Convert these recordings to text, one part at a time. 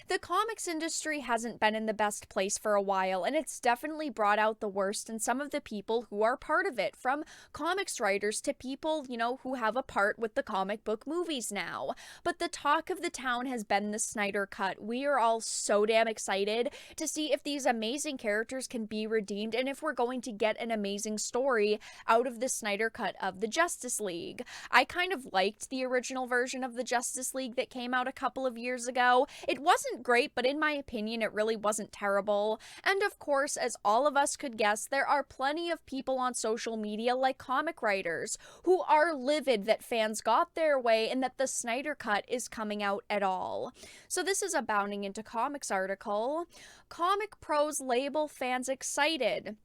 The comics industry hasn't been in the best place for a while, and it's definitely brought out the worst in some of the people who are part of it, from comics writers to people, who have a part with the comic book movies now. But the talk of the town has been the Snyder Cut. We are all so damn excited to see if these amazing characters can be redeemed and if we're going to get an amazing story out of the Snyder Cut of the Justice League. I kind of liked the original version of the Justice League that came out a couple of years ago. It wasn't great, but in my opinion, it really wasn't terrible. And of course, as all of us could guess, there are plenty of people on social media, like comic writers, who are livid that fans got their way and that the Snyder Cut is coming out at all. So this is a Bounding Into Comics article. Comic pros label fans excited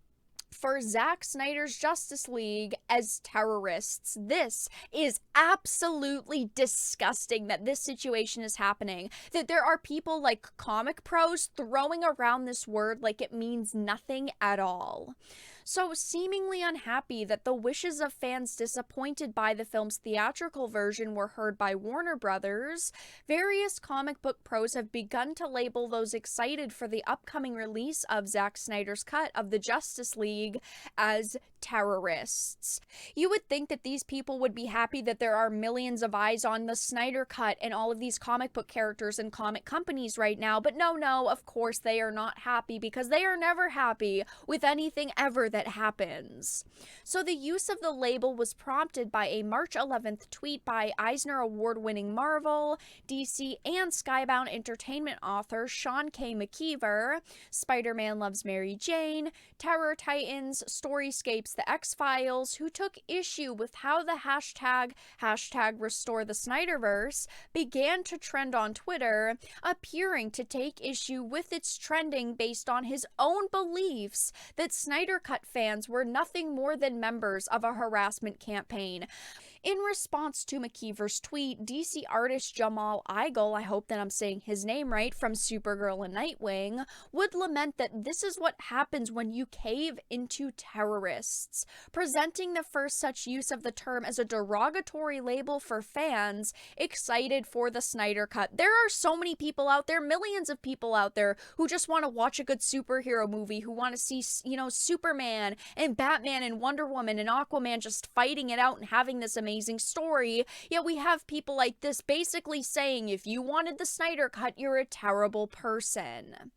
for Zack Snyder's Justice League as terrorists. This is absolutely disgusting that this situation is happening. That there are people like comic pros throwing around this word like it means nothing at all. So, seemingly unhappy that the wishes of fans disappointed by the film's theatrical version were heard by Warner Brothers, various comic book pros have begun to label those excited for the upcoming release of Zack Snyder's cut of the Justice League as terrorists. You would think that these people would be happy that there are millions of eyes on the Snyder Cut and all of these comic book characters and comic companies right now, but no, of course they are not happy, because they are never happy with anything ever that happens. So the use of the label was prompted by a March 11th tweet by Eisner Award-winning Marvel, DC, and Skybound Entertainment author Sean K. McKeever, Spider-Man Loves Mary Jane, Terror Titans, Storyscapes, The X-Files, who took issue with how the hashtag Restore the Snyderverse began to trend on Twitter, appearing to take issue with its trending based on his own beliefs that Snyder Cut fans were nothing more than members of a harassment campaign. In response to McKeever's tweet, DC artist Jamal Igle, I hope that I'm saying his name right, from Supergirl and Nightwing, would lament that this is what happens when you cave into terrorists, presenting the first such use of the term as a derogatory label for fans excited for the Snyder Cut. There are so many people out there, millions of people out there, who just want to watch a good superhero movie, who want to see, Superman and Batman and Wonder Woman and Aquaman just fighting it out and having this amazing story, yet we have people like this basically saying, if you wanted the Snyder Cut, you're a terrible person.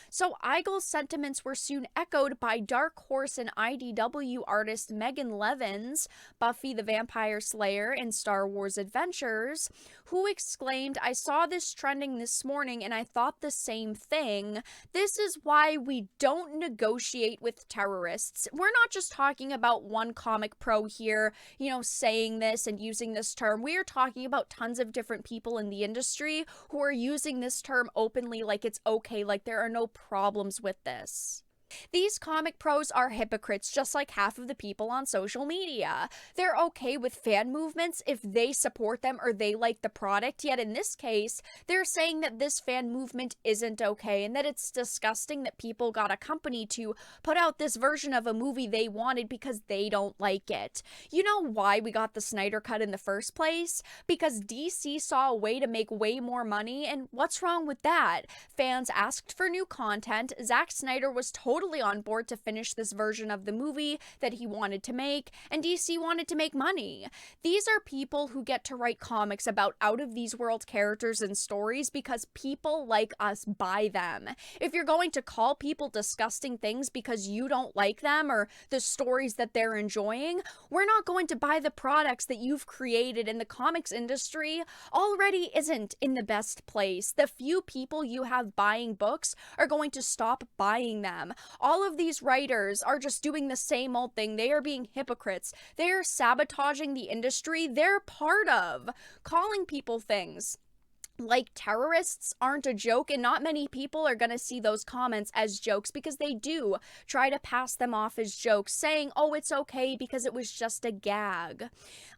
So Igle's sentiments were soon echoed by Dark Horse and IDW artist Megan Levins, Buffy the Vampire Slayer and Star Wars Adventures, who exclaimed, "I saw this trending this morning and I thought the same thing. This is why we don't negotiate with terrorists." We're not just talking about one comic pro here, saying this and using this term. We are talking about tons of different people in the industry who are using this term openly, like it's okay, like there are no problems with this. These comic pros are hypocrites, just like half of the people on social media. They're okay with fan movements if they support them or they like the product, yet in this case, they're saying that this fan movement isn't okay and that it's disgusting that people got a company to put out this version of a movie they wanted because they don't like it. You know why we got the Snyder Cut in the first place? Because DC saw a way to make way more money, and what's wrong with that? Fans asked for new content. Zack Snyder was totally on board to finish this version of the movie that he wanted to make, and DC wanted to make money. These are people who get to write comics about out-of-these-world characters and stories because people like us buy them. If you're going to call people disgusting things because you don't like them or the stories that they're enjoying, we're not going to buy the products that you've created, and the comics industry already isn't in the best place. The few people you have buying books are going to stop buying them. All of these writers are just doing the same old thing. They are being hypocrites. They are sabotaging the industry they're part of, calling people things like terrorists aren't a joke, and not many people are going to see those comments as jokes because they do try to pass them off as jokes, saying, oh, it's okay because it was just a gag.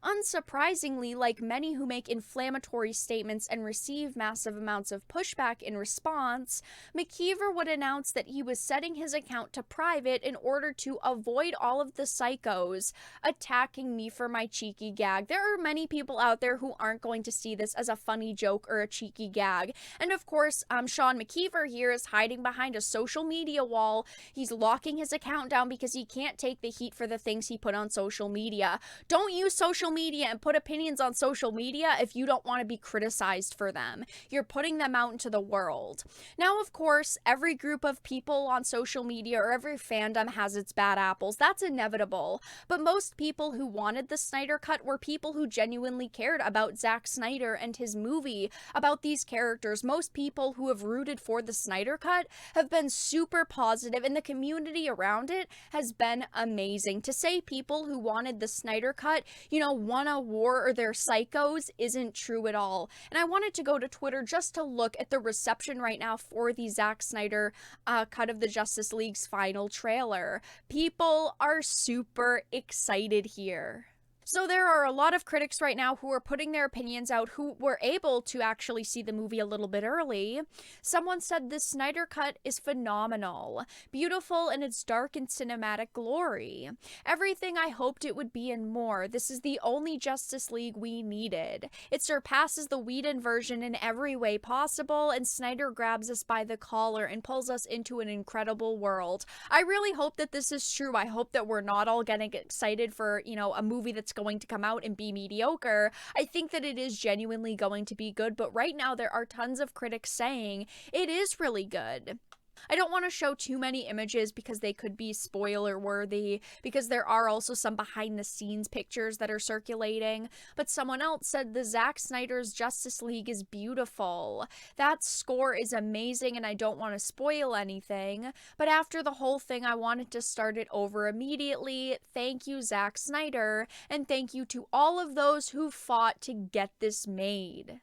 Unsurprisingly, like many who make inflammatory statements and receive massive amounts of pushback in response, McKeever would announce that he was setting his account to private in order to avoid all of the psychos attacking me for my cheeky gag. There are many people out there who aren't going to see this as a funny joke or a cheeky gag. And of course, Sean McKeever here is hiding behind a social media wall. He's locking his account down because he can't take the heat for the things he put on social media. Don't use social media and put opinions on social media if you don't want to be criticized for them. You're putting them out into the world. Now, of course, every group of people on social media or every fandom has its bad apples. That's inevitable. But most people who wanted the Snyder Cut were people who genuinely cared about Zack Snyder and his movie, about these characters. Most people who have rooted for the Snyder Cut have been super positive, and the community around it has been amazing. To say people who wanted the Snyder Cut, won a war or they're psychos isn't true at all. And I wanted to go to Twitter just to look at the reception right now for the Zack Snyder cut of the Justice League's final trailer. People are super excited here. So there are a lot of critics right now who are putting their opinions out who were able to actually see the movie a little bit early. Someone said the Snyder Cut is phenomenal, beautiful in its dark and cinematic glory. Everything I hoped it would be and more. This is the only Justice League we needed. It surpasses the Whedon version in every way possible, and Snyder grabs us by the collar and pulls us into an incredible world. I really hope that this is true. I hope that we're not all getting excited for, a movie that's going to come out and be mediocre. I think that it is genuinely going to be good, but right now there are tons of critics saying it is really good. I don't want to show too many images because they could be spoiler worthy, because there are also some behind the scenes pictures that are circulating, but someone else said the Zack Snyder's Justice League is beautiful. That score is amazing and I don't want to spoil anything, but after the whole thing I wanted to start it over immediately. Thank you, Zack Snyder, and thank you to all of those who fought to get this made.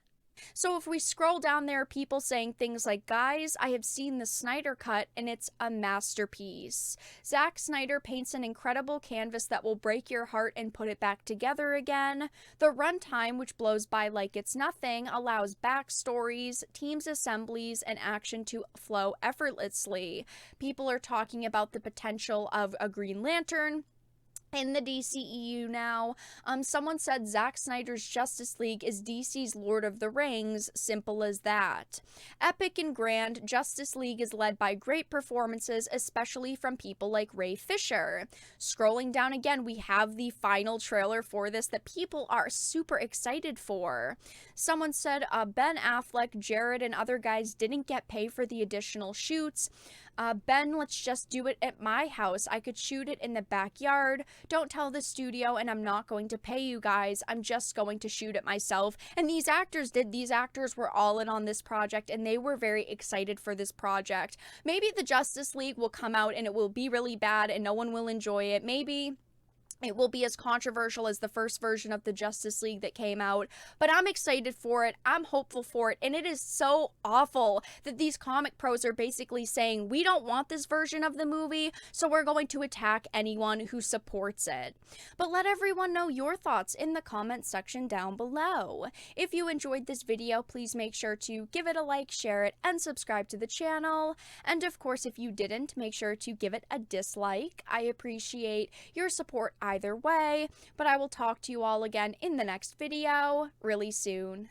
So if we scroll down, there are people saying things like, guys, I have seen the Snyder Cut and it's a masterpiece. Zack Snyder paints an incredible canvas that will break your heart and put it back together again. The runtime, which blows by like it's nothing, allows backstories, teams assemblies, and action to flow effortlessly. People are talking about the potential of a Green Lantern in the DCEU now. Someone said Zack Snyder's Justice League is DC's Lord of the Rings, simple as that. Epic and grand, Justice League is led by great performances, especially from people like Ray Fisher. Scrolling down again, we have the final trailer for this that people are super excited for. Someone said Ben Affleck, Jared, and other guys didn't get paid for the additional shoots. Ben, let's just do it at my house. I could shoot it in the backyard. Don't tell the studio, and I'm not going to pay you guys. I'm just going to shoot it myself. And these actors did. These actors were all in on this project, and they were very excited for this project. Maybe the Justice League will come out, and it will be really bad, and no one will enjoy it. Maybe it will be as controversial as the first version of the Justice League that came out, but I'm excited for it. I'm hopeful for it, and it is so awful that these comic pros are basically saying, we don't want this version of the movie, so we're going to attack anyone who supports it. But let everyone know your thoughts in the comments section down below. If you enjoyed this video, please make sure to give it a like, share it, and subscribe to the channel. And of course, if you didn't, make sure to give it a dislike. I appreciate your support either way, but I will talk to you all again in the next video really soon.